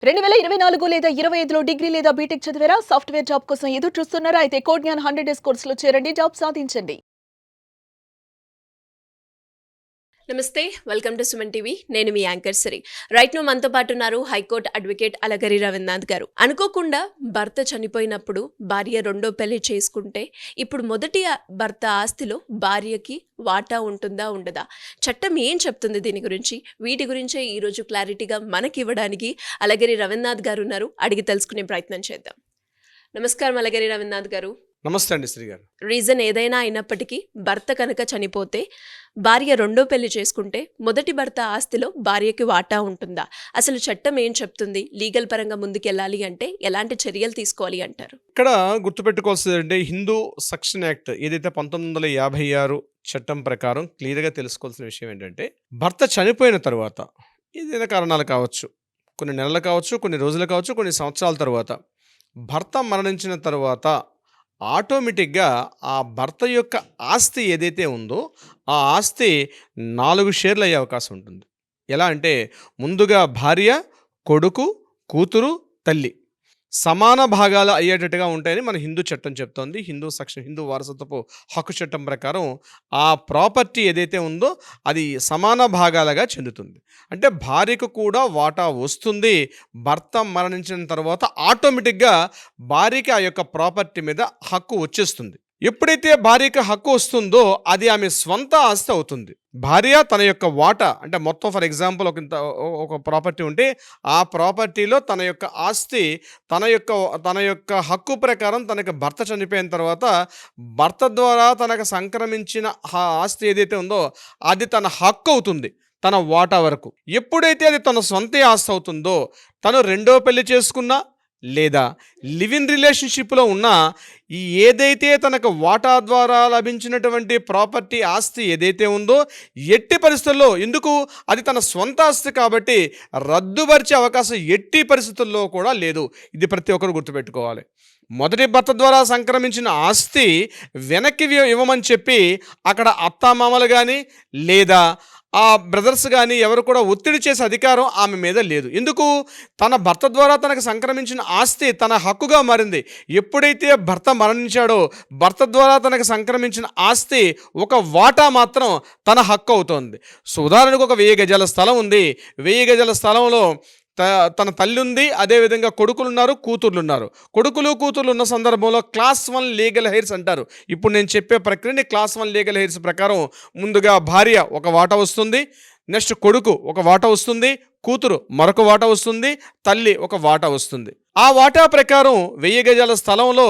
2024 లేదా 25లో డిగ్రీ లేదా బీటెక్ చదివారా? సాఫ్ట్‌వేర్ జాబ్ కోసం ఎదురు చూస్తున్నారా? అయితే కోడ్ జ్ఞాన్ 100 డేస్ కోర్సులో చేరండి. జాబ్ సాధించండి. నమస్తే, వెల్కమ్ టు సుమన్ టీవీ. నేను మీ యాంకర్ సిరి. రైట్ నో మనతో పాటు ఉన్నారు హైకోర్టు అడ్వకేట్ అలగరి రవీంద్రనాథ్ గారు. అనుకోకుండా భర్త చనిపోయినప్పుడు భార్య రెండో పెళ్లి చేసుకుంటే ఇప్పుడు మొదటి భర్త ఆస్తిలో భార్యకి వాటా ఉంటుందా ఉండదా? చట్టం ఏం చెప్తుంది దీని గురించి? వీటి గురించే ఈరోజు క్లారిటీగా మనకి ఇవ్వడానికి అలగరి రవీంద్రనాథ్ గారు ఉన్నారు. అడిగి తెలుసుకునే ప్రయత్నం చేద్దాం. నమస్కారం అలగరి రవీంద్రనాథ్ గారు. నమస్తే అండి శ్రీ గారు. రీజన్ ఏదైనా అయినప్పటికీ భర్త కనుక చనిపోతే భార్య రెండో పెళ్లి చేసుకుంటే మొదటి భర్త ఆస్తిలో భార్యకి వాటా ఉంటుందా? అసలు చట్టం ఏం చెప్తుంది? లీగల్ పరంగా ముందుకెళ్ళాలి అంటే ఎలాంటి చర్యలు తీసుకోవాలి అంటారు? ఇక్కడ గుర్తుపెట్టుకోవాల్సిందంటే హిందూ సక్షన్ యాక్ట్ ఏదైతే 1956 చట్టం ప్రకారం క్లియర్గా తెలుసుకోవాల్సిన విషయం ఏంటంటే, భర్త చనిపోయిన తర్వాత ఏదైనా కారణాలు కావచ్చు, కొన్ని నెలలు కావచ్చు, కొన్ని రోజులు కావచ్చు, కొన్ని సంవత్సరాల తర్వాత భర్త మరణించిన తర్వాత ఆటోమేటిక్గా ఆ భర్త యొక్క ఆస్తి ఏదైతే ఉందో ఆ ఆస్తి 4 షేర్లు అయ్యే అవకాశం ఉంటుంది. ఎలా అంటే, ముందుగా భార్య, కొడుకు, కూతురు, తల్లి సమాన భాగాలు అయ్యేటట్టుగా ఉంటాయని మన హిందూ చట్టం చెప్తోంది. హిందూ వారసత్వపు హక్కు చట్టం ప్రకారం ఆ ప్రాపర్టీ ఏదైతే ఉందో అది సమాన భాగాలుగా చెందుతుంది. అంటే భార్యకు కూడా వాటా వస్తుంది. భర్త మరణించిన తర్వాత ఆటోమేటిక్గా భార్యకి ఆ యొక్క ప్రాపర్టీ మీద హక్కు వచ్చేస్తుంది. ఎప్పుడైతే భార్యకి హక్కు వస్తుందో అది ఆమె స్వంత ఆస్తి అవుతుంది. భార్య తన యొక్క వాటా, అంటే మొత్తం ఫర్ ఎగ్జాంపుల్ ఒక ప్రాపర్టీ ఉంటే ఆ ప్రాపర్టీలో తన యొక్క ఆస్తి తన యొక్క హక్కు ప్రకారం తనకు భర్త చనిపోయిన తర్వాత భర్త ద్వారా తనకు సంక్రమించిన ఆస్తి ఏదైతే ఉందో అది తన హక్కు అవుతుంది, తన వాటా వరకు. ఎప్పుడైతే అది తన సొంత ఆస్తి అవుతుందో, తను రెండో పెళ్లి చేసుకున్నా లేదా లివ్ ఇన్ రిలేషన్షిప్లో ఉన్న ఏదైతే తనకు వాటా ద్వారా లభించినటువంటి ప్రాపర్టీ ఆస్తి ఏదైతే ఉందో ఎట్టి పరిస్థితుల్లో, ఎందుకు అది తన సొంత ఆస్తి కాబట్టి రద్దుపరిచే అవకాశం ఎట్టి పరిస్థితుల్లో కూడా లేదు. ఇది ప్రతి ఒక్కరు గుర్తుపెట్టుకోవాలి. మొదటి భర్త ద్వారా సంక్రమించిన ఆస్తి వెనక్కి ఇవ్వమని చెప్పి అక్కడ అత్తామామలు కానీ లేదా ఆ బ్రదర్స్ కానీ ఎవరు కూడా ఒత్తిడి చేసే అధికారం ఆమె మీద లేదు. ఎందుకు? తన భర్త ద్వారా తనకు సంక్రమించిన ఆస్తి తన హక్కుగా మారింది. ఎప్పుడైతే భర్త మరణించాడో భర్త ద్వారా తనకు సంక్రమించిన ఆస్తి ఒక వాటా మాత్రం తన హక్కు అవుతోంది. సో ఉదాహరణకు ఒక 1000 గజాల స్థలం ఉంది. 1000 గజాల స్థలంలో తన తల్లి ఉంది, అదేవిధంగా కొడుకులు ఉన్నారు, కూతుర్లు ఉన్నారు. కూతుర్లు ఉన్న సందర్భంలో క్లాస్ 1 లీగల్ హెయిర్స్ అంటారు. ఇప్పుడు నేను చెప్పే ప్రక్రియని క్లాస్ 1 లీగల్ హెయిర్స్ ప్రకారం ముందుగా భార్య ఒక వాటా వస్తుంది, నెక్స్ట్ కొడుకు ఒక వాటా వస్తుంది, కూతురు మరొక వాటా వస్తుంది, తల్లి ఒక వాటా వస్తుంది. ఆ వాటా ప్రకారం 1000 గజాల స్థలంలో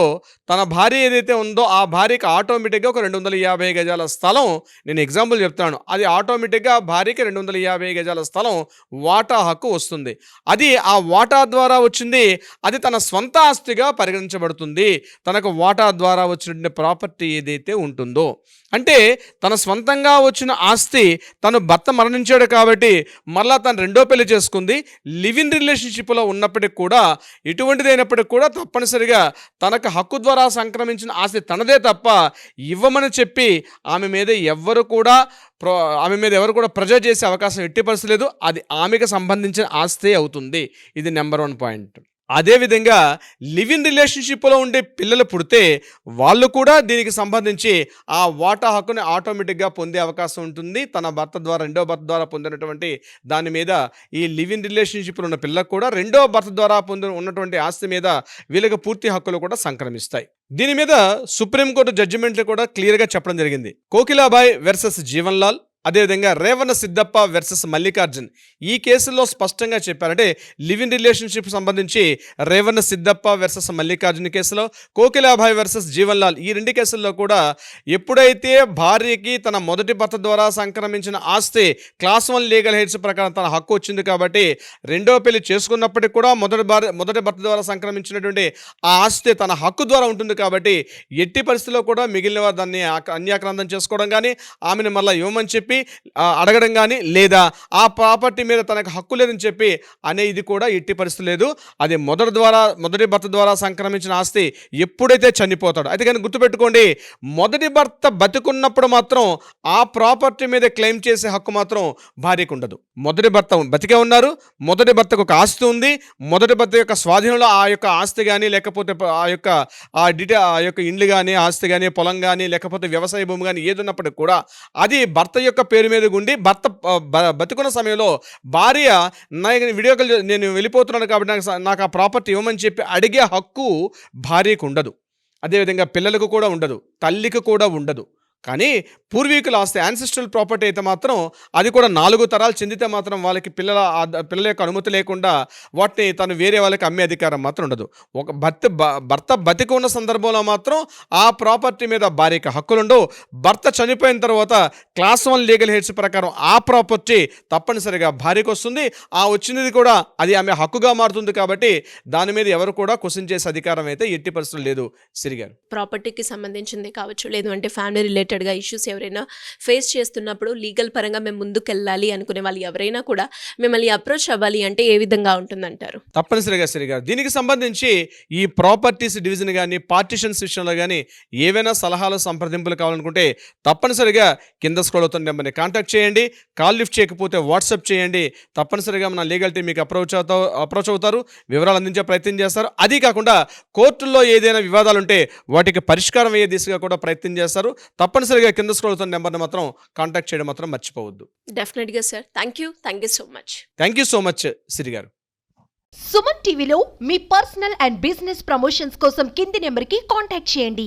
తన భార్య ఏదైతే ఉందో ఆ భార్యకి ఆటోమేటిక్గా ఒక 250 గజాల స్థలం, నేను ఎగ్జాంపుల్ చెప్తాను, అది ఆటోమేటిక్గా భార్యకి 250 గజాల స్థలం వాటా హక్కు వస్తుంది. అది ఆ వాటా ద్వారా వచ్చింది, అది తన స్వంత ఆస్తిగా పరిగణించబడుతుంది. తనకు వాటా ద్వారా వచ్చిన ప్రాపర్టీ ఏదైతే ఉంటుందో, అంటే తన స్వంతంగా వచ్చిన ఆస్తి, తను భర్త మరణించాడు కాబట్టి మళ్ళా తను రెండో పెళ్లి చేసుకుంది, లివ్ ఇన్ రిలేషన్షిప్లో ఉన్నప్పటికి కూడా ఎటువంటిదైనప్పటికీ కూడా తప్పనిసరిగా తనకు హక్కు ద్వారా సంక్రమించిన ఆస్తి తనదే తప్ప ఇవ్వమని చెప్పి ఆమె మీద ఎవరు కూడా ప్రెజర్ చేసే అవకాశం ఎట్టి పరిస్థితి లేదు. అది ఆమెకు సంబంధించిన ఆస్తే అవుతుంది. ఇది నెంబర్ 1 పాయింట్. అదేవిధంగా లివ్ ఇన్ రిలేషన్షిప్లో ఉండే పిల్లలు పుడితే వాళ్ళు కూడా దీనికి సంబంధించి ఆ వాటా హక్కుని ఆటోమేటిక్గా పొందే అవకాశం ఉంటుంది. తన రెండో భర్త ద్వారా పొందినటువంటి దాని మీద ఈ లివ్ ఇన్ రిలేషన్షిప్లో ఉన్న పిల్లకు కూడా రెండో భర్త ద్వారా ఉన్నటువంటి ఆస్తి మీద వీళ్ళకి పూర్తి హక్కులు కూడా సంక్రమిస్తాయి. దీని మీద సుప్రీంకోర్టు జడ్జిమెంట్లు కూడా క్లియర్గా చెప్పడం జరిగింది. కోకిలాబాయ్ వర్సెస్ జీవన్ లాల్, అదేవిధంగా రేవణ సిద్దప్ప వర్సెస్ మల్లికార్జున్. ఈ కేసుల్లో స్పష్టంగా చెప్పారంటే లివ్ ఇన్ రిలేషన్షిప్ సంబంధించి రేవణ సిద్దప్ప వర్సెస్ మల్లికార్జున్ కేసులో, కోకిలాబాయ్ వర్సెస్ జీవన్ లాల్, ఈ 2 కేసుల్లో కూడా ఎప్పుడైతే భార్యకి తన మొదటి భర్త ద్వారా సంక్రమించిన ఆస్తి క్లాస్ 1 లీగల్ హెయిర్స్ ప్రకారం తన హక్కు వచ్చింది కాబట్టి రెండో పెళ్లి చేసుకున్నప్పటికీ కూడా మొదటి భర్త ద్వారా సంక్రమించినటువంటి ఆ ఆస్తి తన హక్కు ద్వారా ఉంటుంది కాబట్టి ఎట్టి పరిస్థితుల్లో కూడా మిగిలిన వారు దాన్ని అన్యాక్రాంతం చేసుకోవడం కానీ ఆమెను మళ్ళీ ఇవ్వమని చెప్పి చెప్పి అడగడం కానీ, లేదా ఆ ప్రాపర్టీ మీద తనకు హక్కు లేదని చెప్పి అనేది కూడా ఎట్టి పరిస్థితి లేదు. అది మొదటి భర్త ద్వారా సంక్రమించిన ఆస్తి ఎప్పుడైతే చనిపోతాడో, అయితే కానీ గుర్తుపెట్టుకోండి, మొదటి భర్త బతికున్నప్పుడు మాత్రం ఆ ప్రాపర్టీ మీద క్లెయిమ్ చేసే హక్కు మాత్రం భార్యకు ఉండదు. మొదటి భర్త బతికే ఉన్నారు, మొదటి భర్తకు ఒక ఆస్తి ఉంది, మొదటి భర్త యొక్క స్వాధీనంలో ఆ యొక్క ఆస్తి కానీ, లేకపోతే ఆ యొక్క ఇండ్లు కానీ, ఆస్తి కానీ, పొలం కానీ, లేకపోతే వ్యవసాయ భూమి కానీ ఏది ఉన్నప్పటికీ కూడా అది భర్త యొక్క పేరు మీద ఉండి, భర్త బతికున్న సమయంలో భార్య వీడియో కాల్ నేను వెళ్ళిపోతున్నాను కాబట్టి నాకు ఆ ప్రాపర్టీ ఇవ్వమని చెప్పి అడిగే హక్కు భార్యకు ఉండదు. అదేవిధంగా పిల్లలకు కూడా ఉండదు, తల్లికి కూడా ఉండదు. కానీ పూర్వీకుల ఆస్తి, యాన్సిస్ట్రల్ ప్రాపర్టీ అయితే మాత్రం అది కూడా 4 తరాలు చెందితే మాత్రం వాళ్ళకి పిల్లల యొక్క అనుమతి లేకుండా వాటిని తను వేరే వాళ్ళకి అమ్మే అధికారం మాత్రం ఉండదు. ఒక భర్త బతికి ఉన్న సందర్భంలో మాత్రం ఆ ప్రాపర్టీ మీద భార్యకి హక్కులు ఉండవు. భర్త చనిపోయిన తర్వాత క్లాస్ 1 లీగల్ హెడ్స్ ప్రకారం ఆ ప్రాపర్టీ తప్పనిసరిగా భార్యకు వస్తుంది. ఆ వచ్చినది కూడా అది ఆమె హక్కుగా మారుతుంది. కాబట్టి దాని మీద ఎవరు కూడా క్వశ్చన్ చేసే అధికారం అయితే ఎట్టి పరిస్థితులు లేదు. సిరిగారు, ప్రాపర్టీకి సంబంధించింది కావచ్చు, లేదు అంటే ఫ్యామిలీ రిలేటెడ్గా ఇష్యూస్ ఎవరైనా ఫేస్ చేస్తున్నప్పుడు లీగల్ పరంగా మేము ముందుకెళ్ళాలి అనుకునే వాళ్ళు ఎవరైనా కూడా మిమ్మల్ని అప్రోచ్ అవ్వాలి అంటే ఏ విధంగా ఉంటుందంటారు? తప్పనిసరిగా సిరిగారు, దీనికి సంబంధించి ఈ ప్రాపర్టీస్ డివిజన్ కానీ, పార్టిషన్స్ విషయంలో కానీ ఏవైనా సలహాలు, సంప్రదింపులు కావాలనుకుంటే తప్పనిసరిగా కింద స్క్రోల్ అవుతున్న నెంబర్ని కాంటాక్ట్ చేయండి. కాల్ లిఫ్ట్ చేయకపోతే వాట్సాప్ చేయండి. తప్పనిసరిగా మన లీగల్ టీం మీకు అప్రోచ్ అవుతారు, వివరాలు అందించే ప్రయత్నం చేస్తారు. అది కాకుండా కోర్టుల్లో ఏదైనా వివాదాలు ఉంటే వాటికి పరిష్కారం అయ్యే దిశగా కూడా ప్రయత్నం చేస్తారు. తప్పనిసరిగా కింద స్క్రోల్ అవుతున్న నెంబర్ని మాత్రం కాంటాక్ట్ చేయడం మాత్రం మర్చిపోవద్దు. డెఫినెట్గా sir, thank you so much. Thank you so much Siri గారు. సుమన్ టీవీలో మీ పర్సనల్ అండ్ బిజినెస్ ప్రమోషన్స్ కోసం కింది నెంబర్కి కాంటాక్ట్ చేయండి.